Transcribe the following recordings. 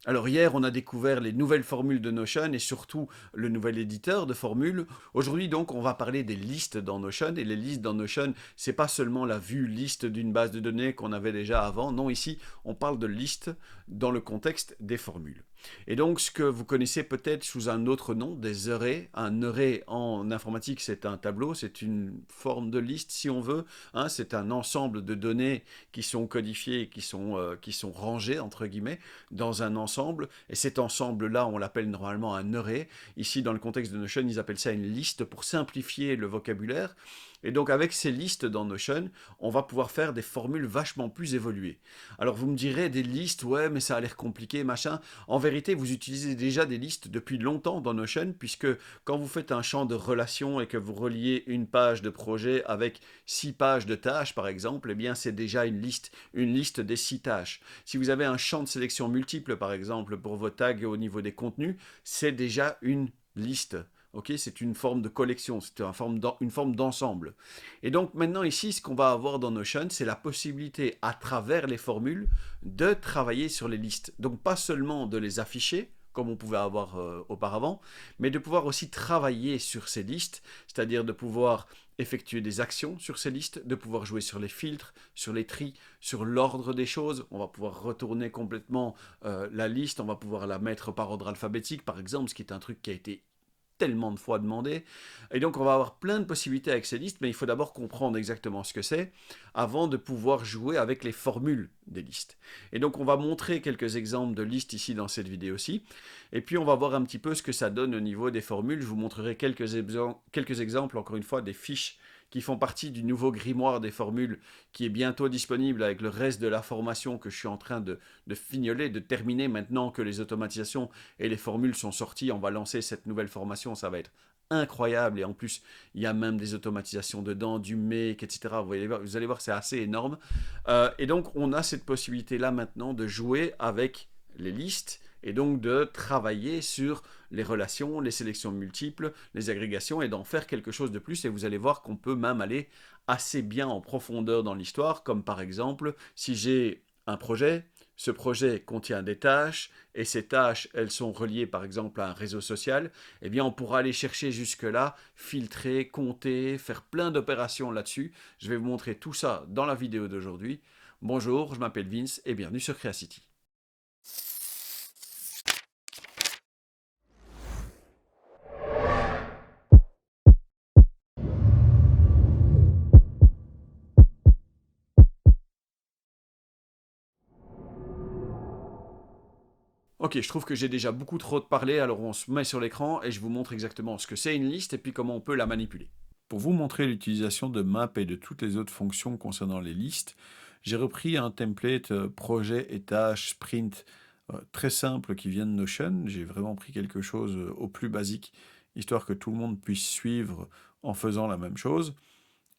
Alors hier, on a découvert les nouvelles formules de Notion et surtout le nouvel éditeur de formules. Aujourd'hui donc, on va parler des listes dans Notion. Et les listes dans Notion, c'est pas seulement la vue liste d'une base de données qu'on avait déjà avant. Non, ici, on parle de listes dans le contexte des formules. Et donc, ce que vous connaissez peut-être sous un autre nom, des arrays. Un array en informatique, c'est un tableau, c'est une forme de liste si on veut. Hein, c'est un ensemble de données qui sont codifiées et qui sont rangées, entre guillemets, dans un ensemble, et cet ensemble-là, on l'appelle normalement un array. Ici, dans le contexte de Notion, ils appellent ça une liste pour simplifier le vocabulaire. Et donc, avec ces listes dans Notion, on va pouvoir faire des formules vachement plus évoluées. Alors, vous me direz, des listes, ouais, mais ça a l'air compliqué, machin. En vérité, vous utilisez déjà des listes depuis longtemps dans Notion, puisque quand vous faites un champ de relation et que vous reliez une page de projet avec 6 pages de tâches, par exemple, eh bien, c'est déjà une liste des 6 tâches. Si vous avez un champ de sélection multiple, par exemple, pour vos tags au niveau des contenus, c'est déjà une liste. Okay, c'est une forme de collection, c'est une forme d'ensemble. Et donc maintenant ici, ce qu'on va avoir dans Notion, c'est la possibilité, à travers les formules, de travailler sur les listes. Donc pas seulement de les afficher, comme on pouvait avoir auparavant, mais de pouvoir aussi travailler sur ces listes, c'est-à-dire de pouvoir effectuer des actions sur ces listes, de pouvoir jouer sur les filtres, sur les tris, sur l'ordre des choses. On va pouvoir retourner complètement la liste, on va pouvoir la mettre par ordre alphabétique, par exemple, ce qui est un truc qui a été tellement de fois demandé. Et donc, on va avoir plein de possibilités avec ces listes, mais il faut d'abord comprendre exactement ce que c'est avant de pouvoir jouer avec les formules des listes. Et donc, on va montrer quelques exemples de listes ici dans cette vidéo-ci. Et puis, on va voir un petit peu ce que ça donne au niveau des formules. Je vous montrerai quelques exemples, encore une fois, des fiches qui font partie du nouveau grimoire des formules qui est bientôt disponible avec le reste de la formation que je suis en train de fignoler, de terminer maintenant que les automatisations et les formules sont sorties. On va lancer cette nouvelle formation, ça va être incroyable et en plus il y a même des automatisations dedans, du make, etc. Vous allez voir c'est assez énorme. Et donc on a cette possibilité là maintenant de jouer avec les listes et donc de travailler sur les relations, les sélections multiples, les agrégations et d'en faire quelque chose de plus. Et vous allez voir qu'on peut même aller assez bien en profondeur dans l'histoire, comme par exemple si j'ai un projet, ce projet contient des tâches et ces tâches, elles sont reliées par exemple à un réseau social, eh bien on pourra aller chercher jusque-là, filtrer, compter, faire plein d'opérations là-dessus. Je vais vous montrer tout ça dans la vidéo d'aujourd'hui. Bonjour, je m'appelle Vince et bienvenue sur Creacity. Ok, je trouve que j'ai déjà beaucoup trop parlé, alors on se met sur l'écran et je vous montre exactement ce que c'est une liste et puis comment on peut la manipuler. Pour vous montrer l'utilisation de map et de toutes les autres fonctions concernant les listes, j'ai repris un template projet et tâches sprint très simple qui vient de Notion. J'ai vraiment pris quelque chose au plus basique, histoire que tout le monde puisse suivre en faisant la même chose.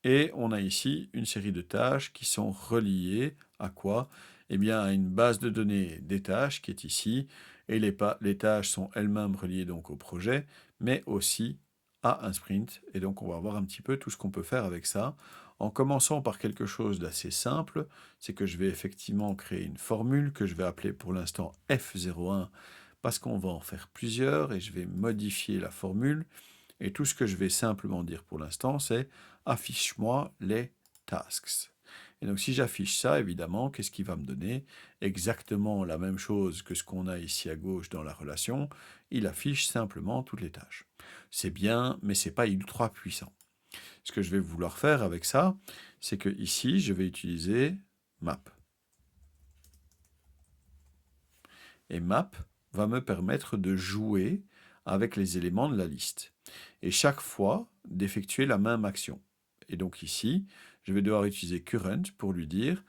Et on a ici une série de tâches qui sont reliées à quoi? Eh bien, à une base de données des tâches qui est ici. Et les tâches sont elles-mêmes reliées donc au projet, mais aussi à un sprint. Et donc, on va voir un petit peu tout ce qu'on peut faire avec ça. En commençant par quelque chose d'assez simple, c'est que je vais effectivement créer une formule que je vais appeler pour l'instant F01 parce qu'on va en faire plusieurs et je vais modifier la formule. Et tout ce que je vais simplement dire pour l'instant, c'est affiche-moi les tasks. Et donc si j'affiche ça, évidemment, qu'est-ce qu'il va me donner? Exactement la même chose que ce qu'on a ici à gauche dans la relation. Il affiche simplement toutes les tâches. C'est bien, mais c'est pas ultra puissant. Ce que je vais vouloir faire avec ça, c'est que ici, je vais utiliser map. Et map va me permettre de jouer avec les éléments de la liste. Et chaque fois, d'effectuer la même action. Et donc ici, je vais devoir utiliser current pour lui dire,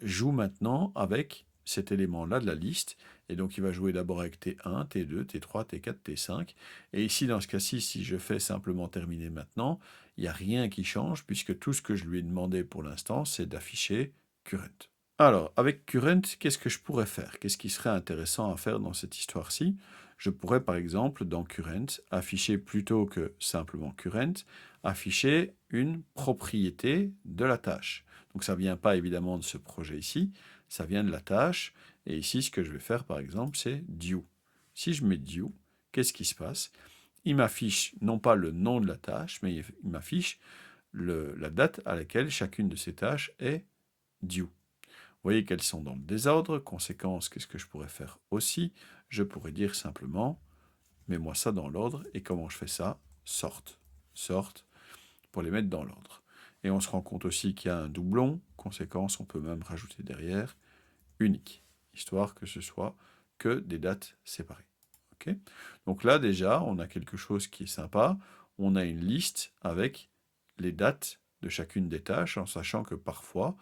joue maintenant avec cet élément-là de la liste. Et donc il va jouer d'abord avec T1, T2, T3, T4, T5. Et ici, dans ce cas-ci, si je fais simplement terminer maintenant, il n'y a rien qui change puisque tout ce que je lui ai demandé pour l'instant, c'est d'afficher current. Alors, avec current, qu'est-ce que je pourrais faire? Qu'est-ce qui serait intéressant à faire dans cette histoire-ci? Je pourrais, par exemple, dans current, afficher plutôt que simplement current, afficher une propriété de la tâche. Donc, ça ne vient pas évidemment de ce projet ici, ça vient de la tâche. Et ici, ce que je vais faire, par exemple, c'est due. Si je mets due, qu'est-ce qui se passe? Il m'affiche non pas le nom de la tâche, mais il m'affiche la date à laquelle chacune de ces tâches est due. Vous voyez qu'elles sont dans le désordre. Conséquence, qu'est-ce que je pourrais faire aussi? Je pourrais dire simplement, mets-moi ça dans l'ordre. Et comment je fais ça? Sort. Sort pour les mettre dans l'ordre. Et on se rend compte aussi qu'il y a un doublon. Conséquence, on peut même rajouter derrière unique, histoire que ce soit que des dates séparées. Okay. Donc là, déjà, on a quelque chose qui est sympa. On a une liste avec les dates de chacune des tâches, en sachant que parfois,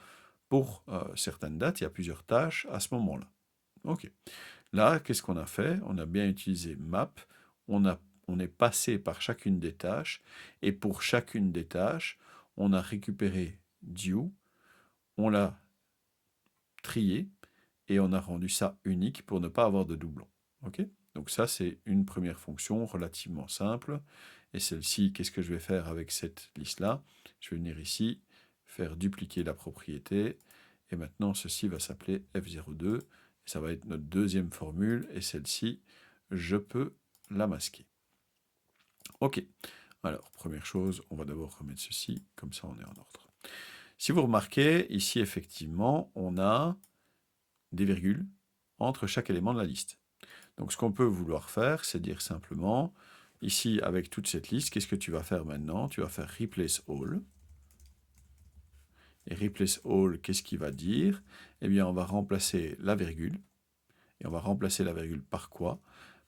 pour certaines dates, il y a plusieurs tâches à ce moment-là. Ok. Là, qu'est-ce qu'on a fait? On a bien utilisé map. On est passé par chacune des tâches. Et pour chacune des tâches, on a récupéré due. On l'a trié. Et on a rendu ça unique pour ne pas avoir de doublons. Ok? Donc ça, c'est une première fonction relativement simple. Et celle-ci, qu'est-ce que je vais faire avec cette liste-là? Je vais venir ici, faire dupliquer la propriété. Et maintenant, ceci va s'appeler F02. Et ça va être notre deuxième formule. Et celle-ci, je peux la masquer. Ok. Alors, première chose, on va d'abord remettre ceci. Comme ça, on est en ordre. Si vous remarquez, ici, effectivement, on a des virgules entre chaque élément de la liste. Donc ce qu'on peut vouloir faire, c'est dire simplement, ici avec toute cette liste, qu'est-ce que tu vas faire maintenant? Tu vas faire replace all. Et replace all, qu'est-ce qu'il va dire? Eh bien, on va remplacer la virgule. Et on va remplacer la virgule par quoi?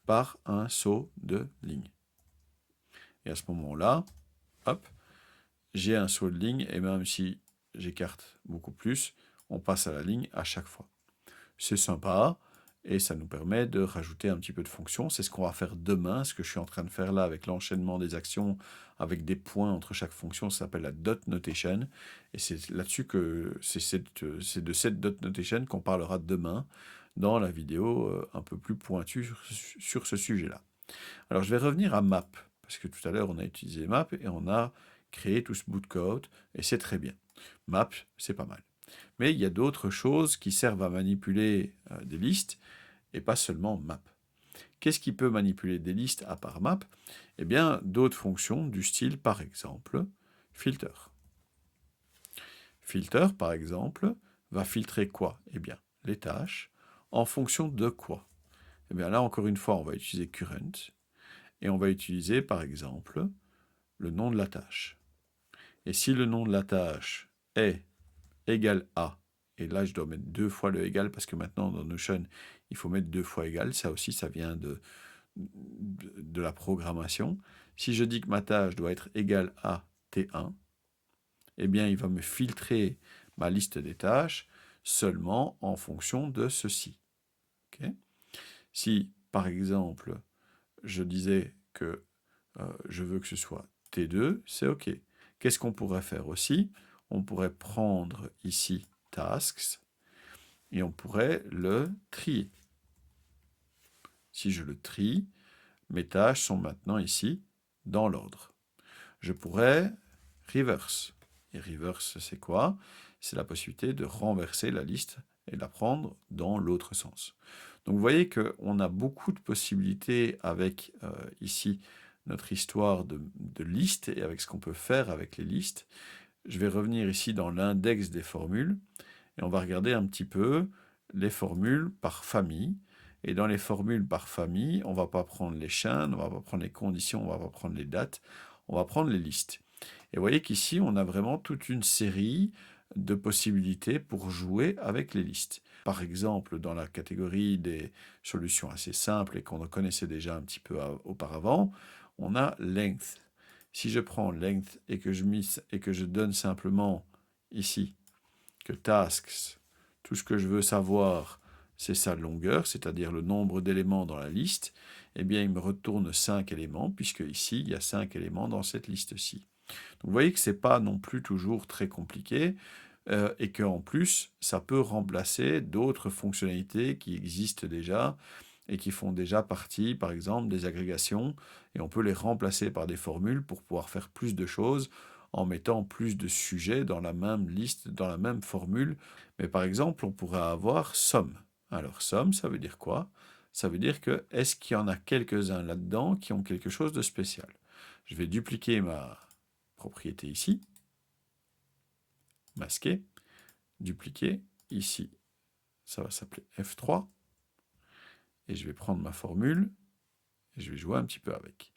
Par un saut de ligne. Et à ce moment-là, hop, j'ai un saut de ligne, et même si j'écarte beaucoup plus, on passe à la ligne à chaque fois. C'est sympa, et ça nous permet de rajouter un petit peu de fonction. C'est ce qu'on va faire demain, ce que je suis en train de faire là avec l'enchaînement des actions, avec des points entre chaque fonction, ça s'appelle la dot notation. Et c'est là-dessus que c'est de cette dot notation qu'on parlera demain dans la vidéo un peu plus pointue sur ce sujet-là. Alors je vais revenir à map, parce que tout à l'heure on a utilisé map et on a créé tout ce bout de code, et c'est très bien. Map, c'est pas mal. Mais il y a d'autres choses qui servent à manipuler des listes, et pas seulement map. Qu'est-ce qui peut manipuler des listes à part map? Eh bien, d'autres fonctions du style, par exemple, filter. Filter, par exemple, va filtrer quoi? Eh bien, les tâches. En fonction de quoi? Eh bien là, encore une fois, on va utiliser current, et on va utiliser, par exemple, le nom de la tâche. Et si le nom de la tâche est égal à, et là je dois mettre 2 fois le égal parce que maintenant dans Notion il faut mettre 2 fois égal, ça aussi ça vient de la programmation. Si je dis que ma tâche doit être égale à T1, eh bien il va me filtrer ma liste des tâches seulement en fonction de ceci. Okay. Si par exemple je disais que je veux que ce soit T2, c'est OK. Qu'est-ce qu'on pourrait faire aussi? On pourrait prendre ici tasks et on pourrait le trier. Si je le trie, mes tâches sont maintenant ici dans l'ordre. Je pourrais reverse. Et reverse, c'est quoi? C'est la possibilité de renverser la liste et la prendre dans l'autre sens. Donc vous voyez qu'on a beaucoup de possibilités avec ici notre histoire de listes et avec ce qu'on peut faire avec les listes. Je vais revenir ici dans l'index des formules et on va regarder un petit peu les formules par famille. Et dans les formules par famille, on ne va pas prendre les chaînes, on ne va pas prendre les conditions, on ne va pas prendre les dates, on va prendre les listes. Et vous voyez qu'ici, on a vraiment toute une série de possibilités pour jouer avec les listes. Par exemple, dans la catégorie des solutions assez simples et qu'on connaissait déjà un petit peu auparavant, on a length. Si je prends length et que je donne simplement ici que tasks, tout ce que je veux savoir, c'est sa longueur, c'est-à-dire le nombre d'éléments dans la liste, eh bien il me retourne 5 éléments, puisque ici, il y a 5 éléments dans cette liste-ci. Donc vous voyez que ce n'est pas non plus toujours très compliqué, et qu'en plus, ça peut remplacer d'autres fonctionnalités qui existent déjà, et qui font déjà partie, par exemple, des agrégations, et on peut les remplacer par des formules pour pouvoir faire plus de choses, en mettant plus de sujets dans la même liste, dans la même formule. Mais par exemple, on pourrait avoir somme. Alors, somme, ça veut dire quoi? Ça veut dire que est-ce qu'il y en a quelques-uns là-dedans qui ont quelque chose de spécial? Je vais dupliquer ma propriété ici, masquer, dupliquer, ici, ça va s'appeler F3, et je vais prendre ma formule, et je vais jouer un petit peu avec.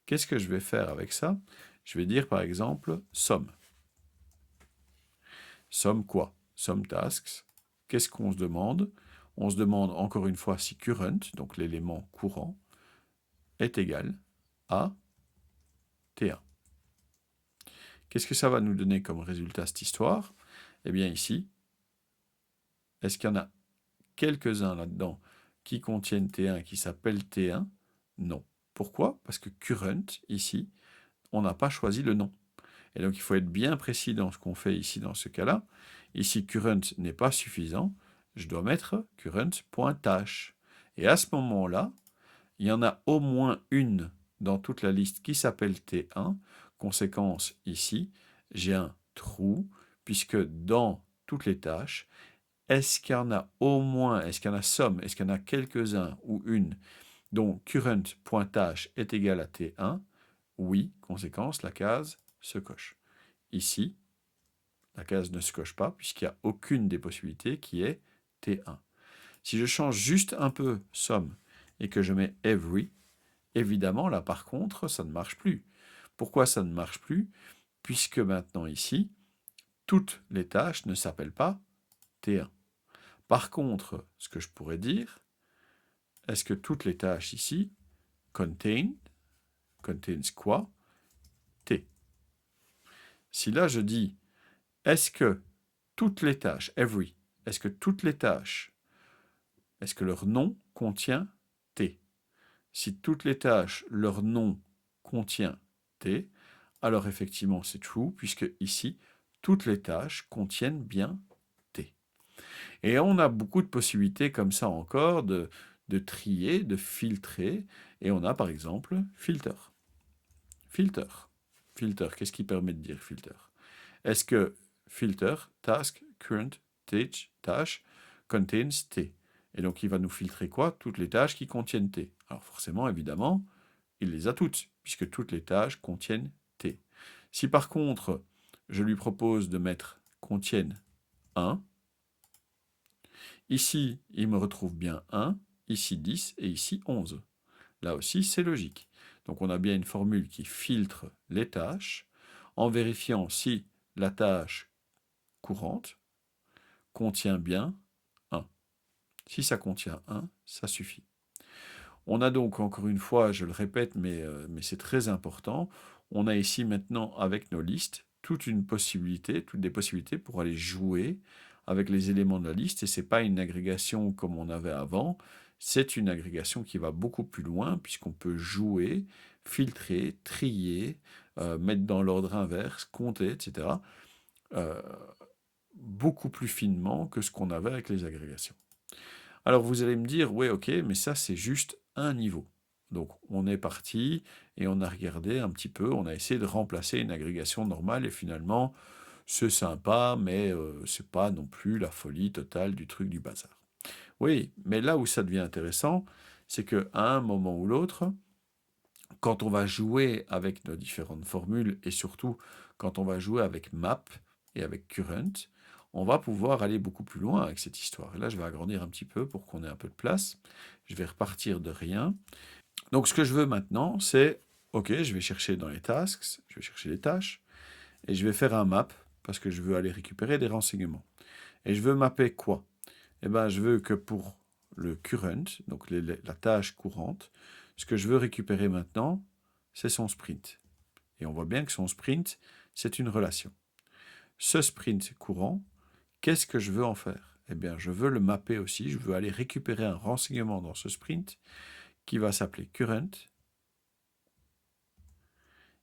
Qu'est-ce que je vais faire avec ça? Je vais dire par exemple somme. Somme quoi? Somme tasks. Qu'est-ce qu'on se demande? On se demande encore une fois si current, donc l'élément courant, est égal à T1. Qu'est-ce que ça va nous donner comme résultat cette histoire? Eh bien ici, est-ce qu'il y en a quelques-uns là-dedans qui contiennent T1 et qui s'appellent T1? Non. Pourquoi? Parce que current, ici, on n'a pas choisi le nom. Et donc il faut être bien précis dans ce qu'on fait ici dans ce cas-là. Ici, current n'est pas suffisant. Je dois mettre current.tâche. Et à ce moment-là, il y en a au moins une dans toute la liste qui s'appelle T1. Conséquence ici, j'ai un trou, puisque dans toutes les tâches, est-ce qu'il y en a au moins, est-ce qu'il y en a somme, est-ce qu'il y en a quelques-uns ou une dont current.tâche est égal à T1? Oui, conséquence, la case se coche. Ici, la case ne se coche pas, puisqu'il n'y a aucune des possibilités qui est T1. Si je change juste un peu somme et que je mets every, évidemment, là par contre, ça ne marche plus. Pourquoi ça ne marche plus? Puisque maintenant ici, toutes les tâches ne s'appellent pas T1. Par contre, ce que je pourrais dire, est-ce que toutes les tâches ici contains quoi? T. Si là je dis, est-ce que toutes les tâches, every, est-ce que toutes les tâches, est-ce que leur nom contient T? Si toutes les tâches, leur nom contient T, alors effectivement c'est true, puisque ici, toutes les tâches contiennent bien T. Et on a beaucoup de possibilités comme ça encore de trier, de filtrer, et on a par exemple filter. Filter. Filter, qu'est-ce qui permet de dire filter? Est-ce que filter, task, current, tâche, contains T? Et donc il va nous filtrer quoi? Toutes les tâches qui contiennent T. Alors forcément, évidemment, il les a toutes, puisque toutes les tâches contiennent T. Si par contre, je lui propose de mettre contiennent 1, ici, il me retrouve bien 1, ici 10 et ici 11. Là aussi, c'est logique. Donc on a bien une formule qui filtre les tâches en vérifiant si la tâche courante contient bien 1. Si ça contient 1, ça suffit. On a donc, encore une fois, je le répète, mais c'est très important, on a ici maintenant, avec nos listes, toutes des possibilités pour aller jouer avec les éléments de la liste, et ce n'est pas une agrégation comme on avait avant, c'est une agrégation qui va beaucoup plus loin, puisqu'on peut jouer, filtrer, trier, mettre dans l'ordre inverse, compter, etc., euh, beaucoup plus finement que ce qu'on avait avec les agrégations. Alors vous allez me dire, ouais, ok, mais ça c'est juste un niveau. Donc on est parti et on a regardé un petit peu, on a essayé de remplacer une agrégation normale et finalement c'est sympa, mais c'est pas non plus la folie totale du truc du bazar. Oui, mais là où ça devient intéressant, c'est qu'à un moment ou l'autre, quand on va jouer avec nos différentes formules et surtout quand on va jouer avec map et avec current, on va pouvoir aller beaucoup plus loin avec cette histoire. Et là, je vais agrandir un petit peu pour qu'on ait un peu de place. Je vais repartir de rien. Donc, ce que je veux maintenant, c'est, OK, je vais chercher dans les tasks, je vais chercher les tâches, et je vais faire un map parce que je veux aller récupérer des renseignements. Et je veux mapper quoi? Eh bien, je veux que pour le current, donc la tâche courante, ce que je veux récupérer maintenant, c'est son sprint. Et on voit bien que son sprint, c'est une relation. Ce sprint courant, qu'est-ce que je veux en faire? Eh bien, je veux le mapper aussi. Je veux aller récupérer un renseignement dans ce sprint qui va s'appeler current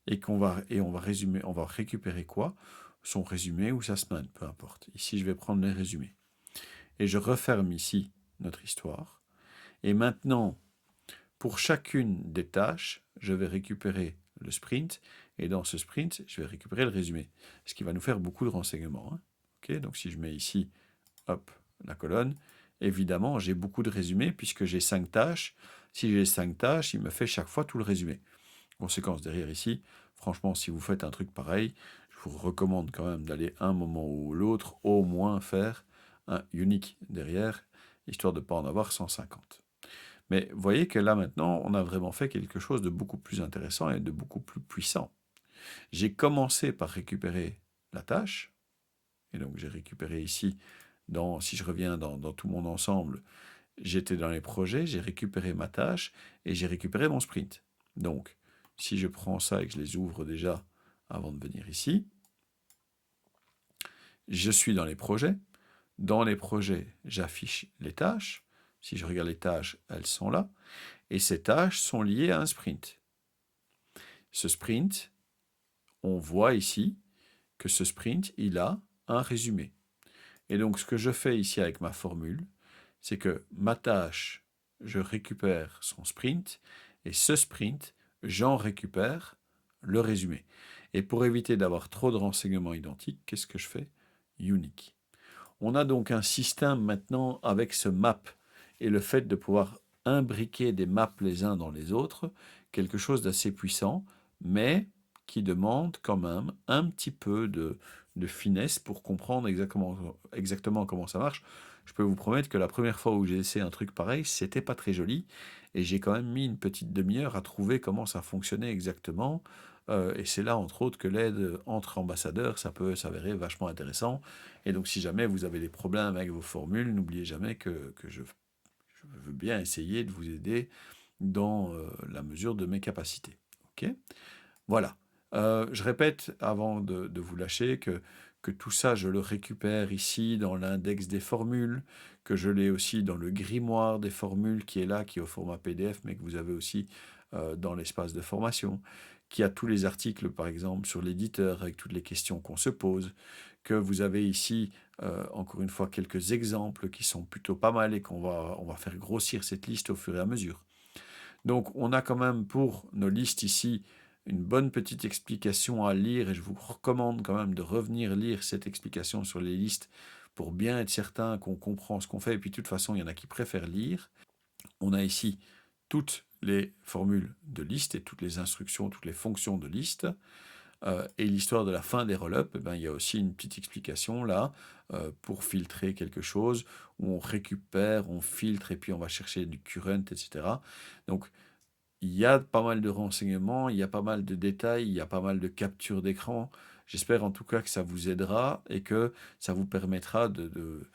et on va récupérer quoi? Son résumé ou sa semaine, peu importe. Ici, je vais prendre les résumés. Et je referme ici notre histoire. Et maintenant, pour chacune des tâches, je vais récupérer le sprint. Et dans ce sprint, je vais récupérer le résumé. Ce qui va nous faire beaucoup de renseignements. Hein. Okay, donc si je mets ici, hop, la colonne, évidemment, j'ai beaucoup de résumés puisque j'ai 5 tâches. Si j'ai 5 tâches, il me fait chaque fois tout le résumé. Conséquence derrière ici, franchement, si vous faites un truc pareil, je vous recommande quand même d'aller un moment ou l'autre, au moins faire un unique derrière, histoire de ne pas en avoir 150. Mais vous voyez que là maintenant, on a vraiment fait quelque chose de beaucoup plus intéressant et de beaucoup plus puissant. J'ai commencé par récupérer la tâche, et donc j'ai récupéré ici, si je reviens dans tout mon ensemble, j'étais dans les projets, j'ai récupéré ma tâche et j'ai récupéré mon sprint. Donc, si je prends ça et que je les ouvre déjà avant de venir ici, je suis dans les projets. Dans les projets, j'affiche les tâches. Si je regarde les tâches, elles sont là. Et ces tâches sont liées à un sprint. Ce sprint, on voit ici que ce sprint, il a un résumé. Et donc, ce que je fais ici avec ma formule, c'est que ma tâche, je récupère son sprint, et ce sprint, j'en récupère le résumé. Et pour éviter d'avoir trop de renseignements identiques, qu'est-ce que je fais? Unique. On a donc un système maintenant avec ce map et le fait de pouvoir imbriquer des maps les uns dans les autres, quelque chose d'assez puissant, mais qui demande quand même un petit peu de finesse pour comprendre exactement comment ça marche. Je peux vous promettre que la première fois où j'ai essayé un truc pareil, c'était pas très joli, et j'ai quand même mis une petite demi-heure à trouver comment ça fonctionnait exactement. Et c'est là, entre autres, que l'aide entre ambassadeurs, ça peut s'avérer vachement intéressant. Et donc, si jamais vous avez des problèmes avec vos formules, n'oubliez jamais que je veux bien essayer de vous aider dans la mesure de mes capacités. Ok? Voilà. Je répète avant de vous lâcher que tout ça, je le récupère ici dans l'index des formules, que je l'ai aussi dans le grimoire des formules qui est là, qui est au format PDF, mais que vous avez aussi dans l'espace de formation, qui a tous les articles, par exemple, sur l'éditeur, avec toutes les questions qu'on se pose, que vous avez ici, encore une fois, quelques exemples qui sont plutôt pas mal et on va faire grossir cette liste au fur et à mesure. Donc, on a quand même pour nos listes ici une bonne petite explication à lire, et je vous recommande quand même de revenir lire cette explication sur les listes pour bien être certain qu'on comprend ce qu'on fait. Et puis de toute façon, il y en a qui préfèrent lire. On a ici toutes les formules de liste et toutes les instructions, toutes les fonctions de liste. Et l'histoire de la fin des roll-up, eh ben, il y a aussi une petite explication là pour filtrer quelque chose, où on récupère, on filtre et puis on va chercher du current, etc. Donc il y a pas mal de renseignements, il y a pas mal de détails, il y a pas mal de captures d'écran. J'espère en tout cas que ça vous aidera et que ça vous permettra de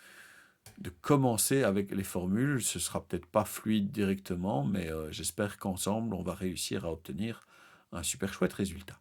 commencer avec les formules. Ce sera peut-être pas fluide directement, mais j'espère qu'ensemble, on va réussir à obtenir un super chouette résultat.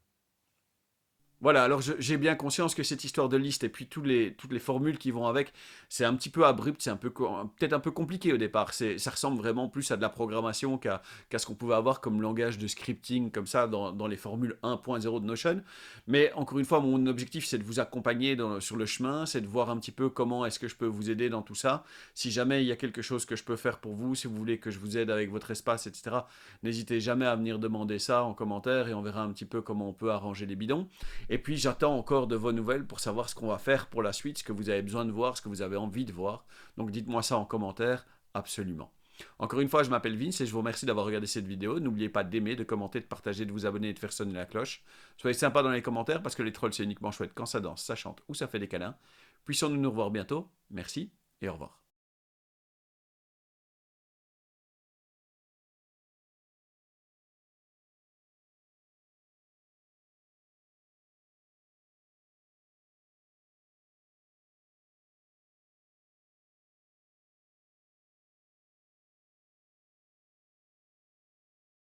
Voilà, alors j'ai bien conscience que cette histoire de liste et puis toutes les formules qui vont avec, c'est un petit peu abrupt, c'est peut-être un peu compliqué au départ. Ça ressemble vraiment plus à de la programmation qu'à ce qu'on pouvait avoir comme langage de scripting comme ça dans les formules 1.0 de Notion. Mais encore une fois, mon objectif c'est de vous accompagner sur le chemin, c'est de voir un petit peu comment est-ce que je peux vous aider dans tout ça. Si jamais il y a quelque chose que je peux faire pour vous, si vous voulez que je vous aide avec votre espace, etc., n'hésitez jamais à venir demander ça en commentaire et on verra un petit peu comment on peut arranger les bidons. Et puis j'attends encore de vos nouvelles pour savoir ce qu'on va faire pour la suite, ce que vous avez besoin de voir, ce que vous avez envie de voir. Donc dites-moi ça en commentaire, absolument. Encore une fois, je m'appelle Vince et je vous remercie d'avoir regardé cette vidéo. N'oubliez pas d'aimer, de commenter, de partager, de vous abonner et de faire sonner la cloche. Soyez sympa dans les commentaires parce que les trolls c'est uniquement chouette quand ça danse, ça chante ou ça fait des câlins. Puissions-nous nous revoir bientôt. Merci et au revoir.